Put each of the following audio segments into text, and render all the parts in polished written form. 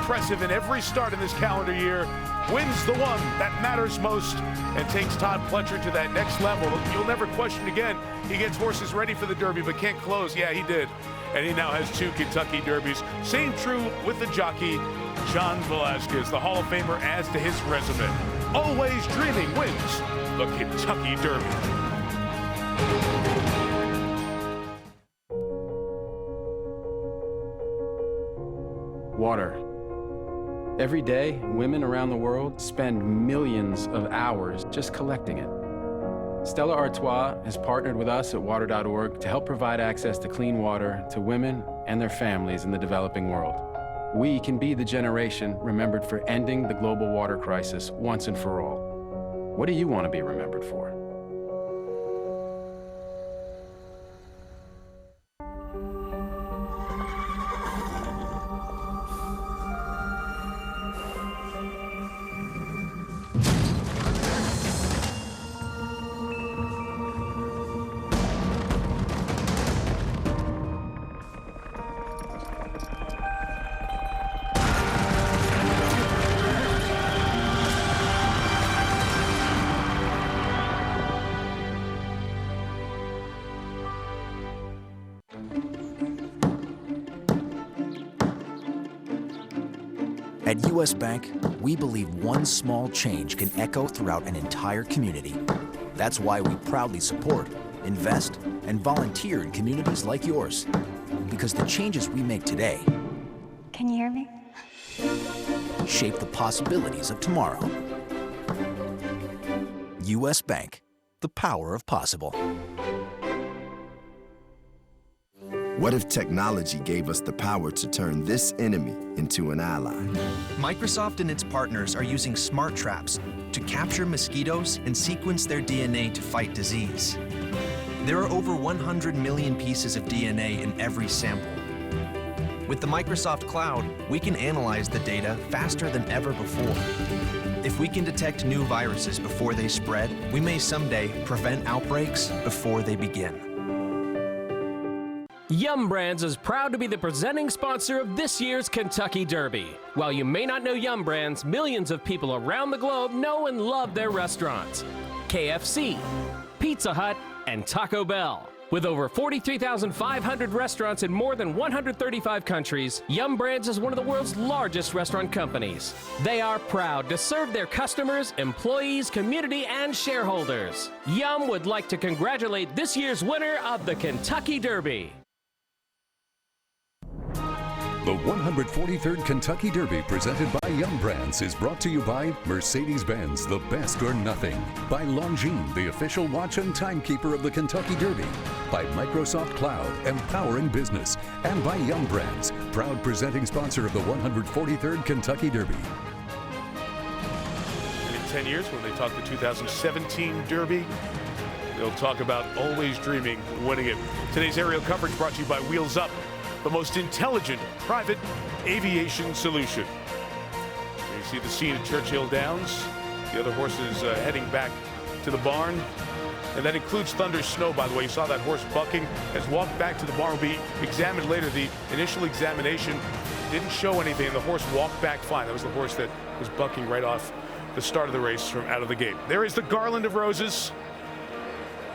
impressive in every start in this calendar year, wins the one that matters most and takes Todd Pletcher to that next level. You'll never question again. He gets horses ready for the Derby but can't close. Yeah, he did. And he now has 2 Kentucky Derbies. Same true with the jockey, John Velazquez. The Hall of Famer adds to his resume. Always Dreaming wins the Kentucky Derby. Water. Every day, women around the world spend millions of hours just collecting it. Stella Artois has partnered with us at water.org to help provide access to clean water to women and their families in the developing world. We can be the generation remembered for ending the global water crisis once and for all. What do you want to be remembered for? At U.S. Bank, we believe one small change can echo throughout an entire community. That's why we proudly support, invest, and volunteer in communities like yours. Because the changes we make today Can you hear me? shape the possibilities of tomorrow. U.S. Bank, the power of possible. What if technology gave us the power to turn this enemy into an ally? Microsoft and its partners are using smart traps to capture mosquitoes and sequence their DNA to fight disease. There are over 100 million pieces of DNA in every sample. With the Microsoft Cloud, we can analyze the data faster than ever before. If we can detect new viruses before they spread, we may someday prevent outbreaks before they begin. Yum Brands is proud to be the presenting sponsor of this year's Kentucky Derby. While you may not know Yum Brands, millions of people around the globe know and love their restaurants. KFC, Pizza Hut, and Taco Bell. With over 43,500 restaurants in more than 135 countries, Yum Brands is one of the world's largest restaurant companies. They are proud to serve their customers, employees, community, and shareholders. Yum would like to congratulate this year's winner of the Kentucky Derby. The 143rd Kentucky Derby presented by Yum Brands is brought to you by Mercedes-Benz, the best or nothing. By Longines, the official watch and timekeeper of the Kentucky Derby. By Microsoft Cloud, empowering business. And by Yum Brands, proud presenting sponsor of the 143rd Kentucky Derby. And in 10 years, when they talk the 2017 Derby, they'll talk about Always Dreaming winning it. Today's aerial coverage brought to you by Wheels Up, the most intelligent private aviation solution. You see the scene at Churchill Downs. The other horses heading back to the barn. And that includes Thunder Snow, by the way. You saw that horse bucking, has walked back to the barn, will be examined later. The initial examination didn't show anything. The horse walked back fine. That was the horse that was bucking right off the start of the race from out of the gate. There is the garland of roses.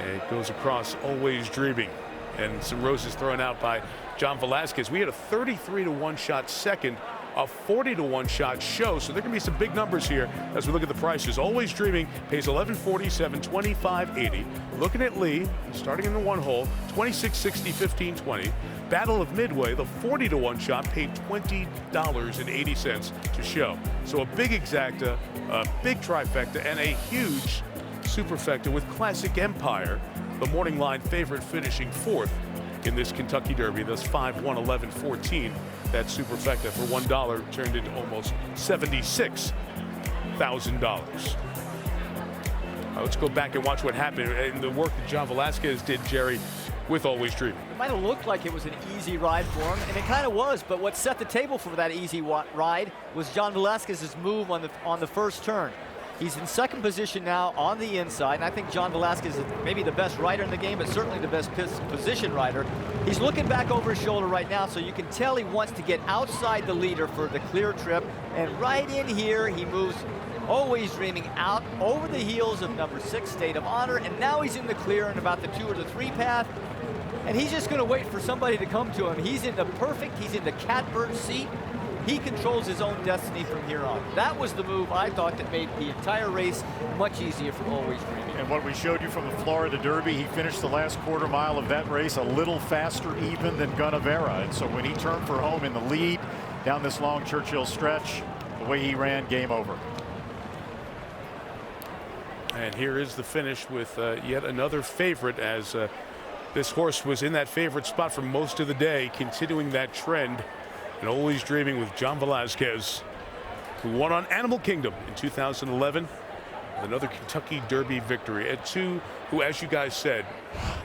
And it goes across Always Dreaming. And some roses thrown out by John Velazquez. We had a 33-to-1 shot second, a 40-to-1 shot show. So there can be some big numbers here as we look at the prices. Always Dreaming pays $11.47, $25.80. Looking at Lee, starting in the one hole, $26.60, $15.20. Battle of Midway, the 40-to-1 shot, paid $20.80 to show. So a big exacta, a big trifecta, and a huge superfecta with Classic Empire, the morning line favorite, finishing fourth in this Kentucky Derby. Thus 5, 1, 11, 14. That superfecta for $1 turned into almost $76,000. Let's go back and watch what happened and the work that John Velazquez did, Jerry, with Always Dreaming. It might have looked like it was an easy ride for him, and it kind of was, but what set the table for that easy ride was John Velazquez's move on the first turn. He's in second position now on the inside, and I think John Velazquez is maybe the best rider in the game, but certainly the best position rider. He's looking back over his shoulder right now, so you can tell he wants to get outside the leader for the clear trip. And right in here, he moves Always Dreaming out over the heels of number 6, State of Honor, and now he's in the clear in about the 2 or the 3 path. And he's just going to wait for somebody to come to him. He's in the catbird seat. He controls his own destiny from here on. That was the move, I thought, that made the entire race much easier for Always Dreaming. And what we showed you from the Florida Derby, he finished the last quarter mile of that race a little faster even than Gunnevera. And so when he turned for home in the lead down this long Churchill stretch, the way he ran, game over. And here is the finish with yet another favorite, as this horse was in that favorite spot for most of the day, continuing that trend. And Always Dreaming with John Velazquez, who won on Animal Kingdom in 2011 with another Kentucky Derby victory. And two who, as you guys said,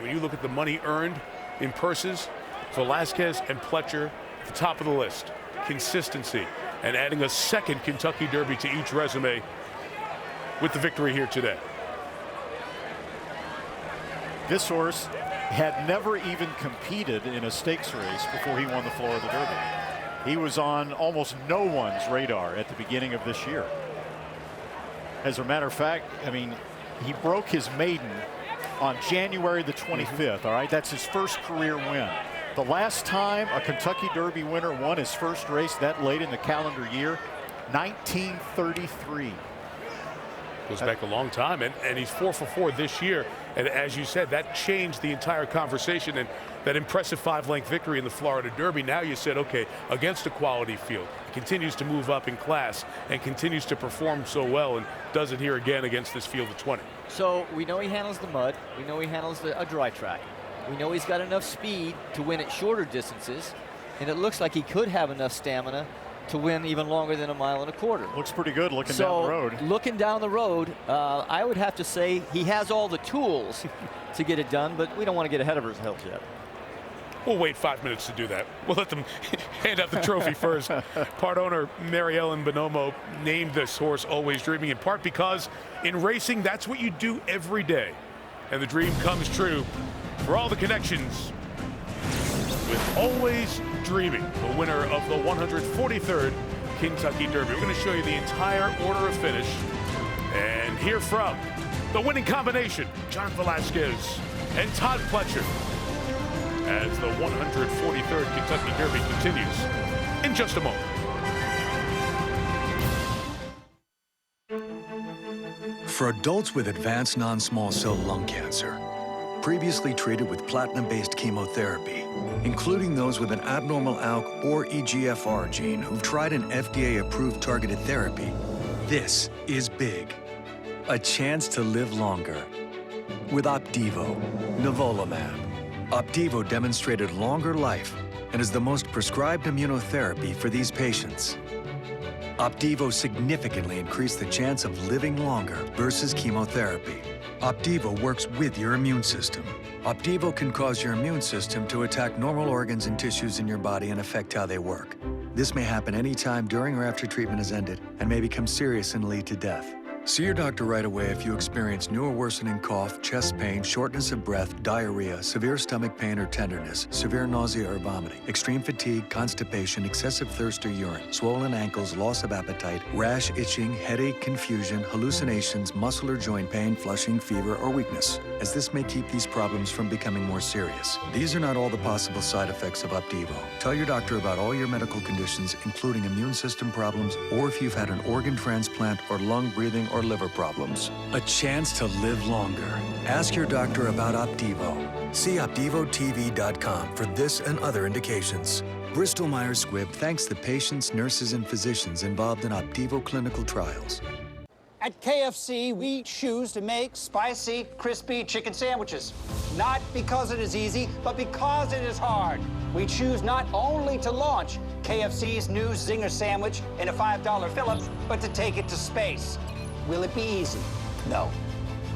when you look at the money earned in purses, Velazquez and Pletcher at the top of the list. Consistency and adding a second Kentucky Derby to each resume with the victory here today. This horse had never even competed in a stakes race before he won the Florida Derby. He was on almost no one's radar at the beginning of this year. As a matter of fact, I mean, he broke his maiden on January the 25th, all right? That's his first career win. The last time a Kentucky Derby winner won his first race that late in the calendar year, 1933. Goes back a long time, and he's 4 for 4 this year. And as you said, that changed the entire conversation. And that impressive 5-length victory in the Florida Derby, now you said, okay, against a quality field, he continues to move up in class and continues to perform so well, and does it here again against this field of 20. So we know he handles the mud. We know he handles a dry track. We know he's got enough speed to win at shorter distances, and it looks like he could have enough stamina to win even longer than 1.25 miles. Looks pretty good looking down the road. Looking down the road, I would have to say he has all the tools to get it done, but we don't want to get ahead of ourselves yet. We'll wait 5 minutes to do that. We'll let them hand out the trophy first. Part owner Mary Ellen Bonomo named this horse Always Dreaming, in part because in racing, that's what you do every day. And the dream comes true for all the connections with Always Dreaming, the winner of the 143rd Kentucky Derby. We're going to show you the entire order of finish and hear from the winning combination, John Velazquez and Todd Pletcher, as the 143rd Kentucky Derby continues in just a moment. For adults with advanced non-small cell lung cancer, previously treated with platinum-based chemotherapy, including those with an abnormal ALK or EGFR gene who've tried an FDA-approved targeted therapy, this is big. A chance to live longer. With Opdivo, nivolumab. Opdivo demonstrated longer life and is the most prescribed immunotherapy for these patients. Opdivo significantly increased the chance of living longer versus chemotherapy. Opdivo works with your immune system. Opdivo can cause your immune system to attack normal organs and tissues in your body and affect how they work. This may happen anytime during or after treatment has ended and may become serious and lead to death. See your doctor right away if you experience new or worsening cough, chest pain, shortness of breath, diarrhea, severe stomach pain or tenderness, severe nausea or vomiting, extreme fatigue, constipation, excessive thirst or urine, swollen ankles, loss of appetite, rash, itching, headache, confusion, hallucinations, muscle or joint pain, flushing, fever, or weakness, as this may keep these problems from becoming more serious. These are not all the possible side effects of Opdivo. Tell your doctor about all your medical conditions, including immune system problems, or if you've had an organ transplant or lung, breathing, or liver problems. A chance to live longer. Ask your doctor about Opdivo. See OpdivoTV.com for this and other indications. Bristol Myers Squibb thanks the patients, nurses, and physicians involved in Opdivo clinical trials. At KFC, we choose to make spicy, crispy chicken sandwiches. Not because it is easy, but because it is hard. We choose not only to launch KFC's new Zinger sandwich in a $5 Phillips, but to take it to space. Will it be easy? No.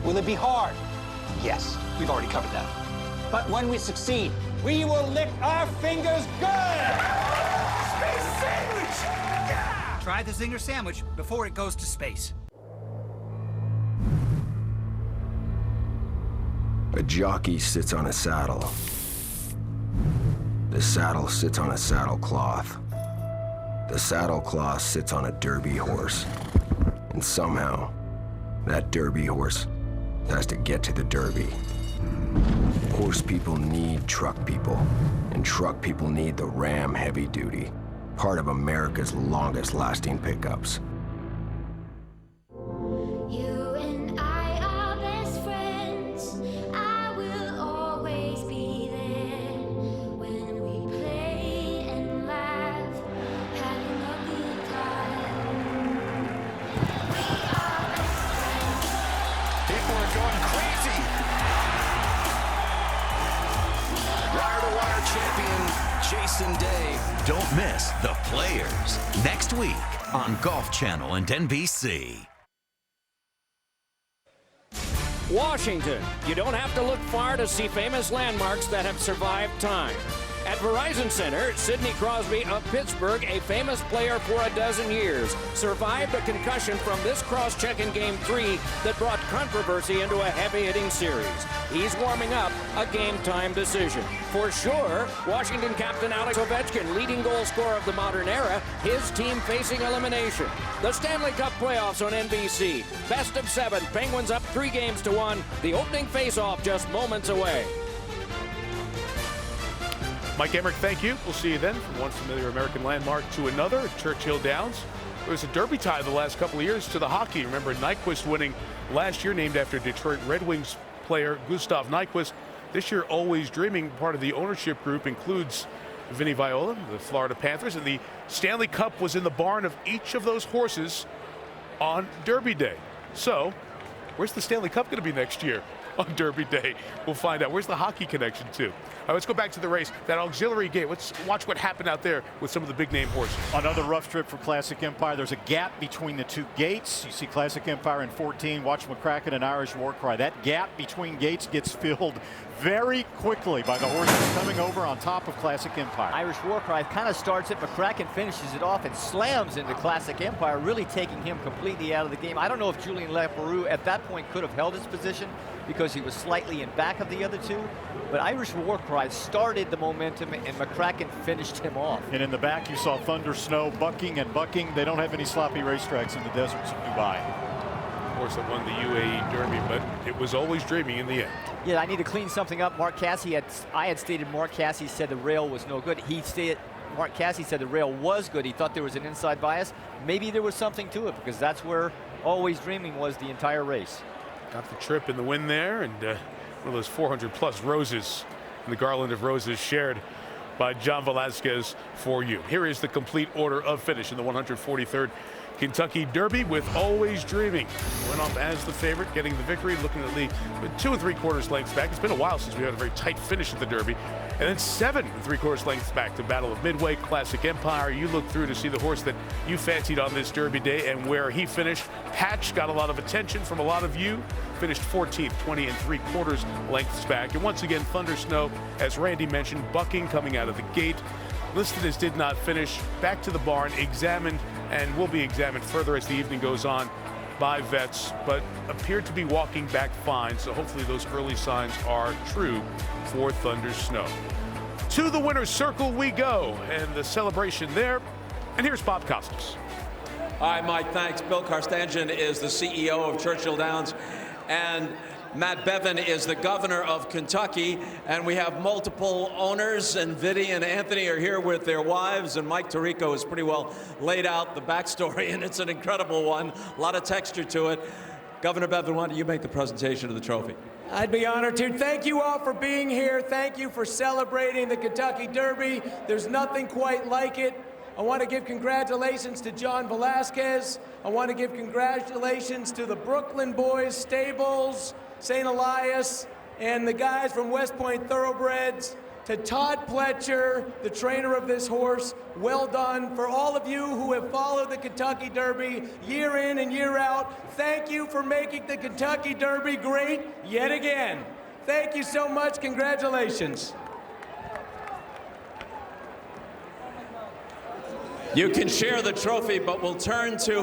Will it be hard? Yes. We've already covered that. But when we succeed, we will lick our fingers good! Space sandwich! Yeah! Try the Zinger sandwich before it goes to space. A jockey sits on a saddle. The saddle sits on a saddle cloth. The saddle cloth sits on a derby horse. And somehow, that derby horse has to get to the derby. Horse people need truck people, and truck people need the Ram Heavy Duty, part of America's longest lasting pickups. Don't miss The Players next week on Golf Channel and NBC. Washington. You don't have to look far to see famous landmarks that have survived time. At Verizon Center, Sidney Crosby of Pittsburgh, a famous player for a dozen years, survived a concussion from this cross-check in Game 3 that brought controversy into a heavy-hitting series. He's warming up a game-time decision. For sure, Washington captain Alex Ovechkin, leading goal scorer of the modern era, his team facing elimination. The Stanley Cup playoffs on NBC. Best of 7, Penguins up 3-1. The opening face-off just moments away. Mike Emmerich, thank you. We'll see you then from one familiar American landmark to another at Churchill Downs. There was a derby tie the last couple of years to the hockey. Remember Nyquist winning last year, named after Detroit Red Wings player Gustav Nyquist. This year, Always Dreaming, part of the ownership group, includes Vinny Viola, the Florida Panthers, and the Stanley Cup was in the barn of each of those horses on Derby Day. So, where's the Stanley Cup going to be next year on Derby Day? We'll find out. Where's the hockey connection too? All right, let's go back to the race. That auxiliary gate. Let's watch what happened out there with some of the big name horses. Another rough trip for Classic Empire. There's a gap between the two gates. You see Classic Empire in 14. Watch McCracken and Irish Warcry. That gap between gates gets filled very quickly by the horses coming over on top of Classic Empire. Irish Warcry kind of starts it. McCracken finishes it off and slams into Classic Empire, really taking him completely out of the game. I don't know if Julien Leparoux at that point could have held his position because he was slightly in back of the other two. But Irish Warcry started the momentum and McCracken finished him off. And in the back you saw Thunder Snow bucking and bucking. They don't have any sloppy racetracks in the deserts of Dubai. Of course, that won the UAE Derby, but it was Always Dreaming in the end. Yeah, I need to clean something up. Mark Casse I had stated Mark Casse said the rail was no good. Mark Casse said the rail was good. He thought there was an inside bias. Maybe there was something to it because that's where Always Dreaming was the entire race. Got the trip and the win there, and one of those 400+ roses in the garland of roses shared by John Velazquez for you. Here is the complete order of finish in the 143rd Kentucky Derby with Always Dreaming. Went off as the favorite, getting the victory, looking at the 2 3/4 lengths back. It's been a while since we had a very tight finish at the Derby. And then 7 3/4 lengths back to Battle of Midway, Classic Empire. You look through to see the horse that you fancied on this Derby day and where he finished. Hatch got a lot of attention from a lot of you. Finished 14th, 20 3/4 lengths back. And once again, Thunder Snow, as Randy mentioned, bucking coming out of the gate. Listed as did not finish. Back to the barn, examined, and will be examined further as the evening goes on by vets, but appeared to be walking back fine. So hopefully those early signs are true for Thunder Snow. To the winner's circle we go, and the celebration there. And here's Bob Costas. Hi, Mike. Thanks. Bill Karstanjian is the CEO of Churchill Downs, and Matt Bevin is the governor of Kentucky, and we have multiple owners, and Vinny and Anthony are here with their wives, and Mike Tirico has pretty well laid out the backstory, and it's an incredible one. A lot of texture to it. Governor Bevin, why don't you make the presentation of the trophy? I'd be honored to. Thank you all for being here. Thank you for celebrating the Kentucky Derby. There's nothing quite like it. I want to give congratulations to John Velazquez. I want to give congratulations to the Brooklyn Boys Stables, St. Elias, and the guys from West Point Thoroughbreds. To Todd Pletcher, the trainer of this horse, well done. For all of you who have followed the Kentucky Derby year in and year out, thank you for making the Kentucky Derby great yet again. Thank you so much. Congratulations. You can share the trophy, but we'll turn to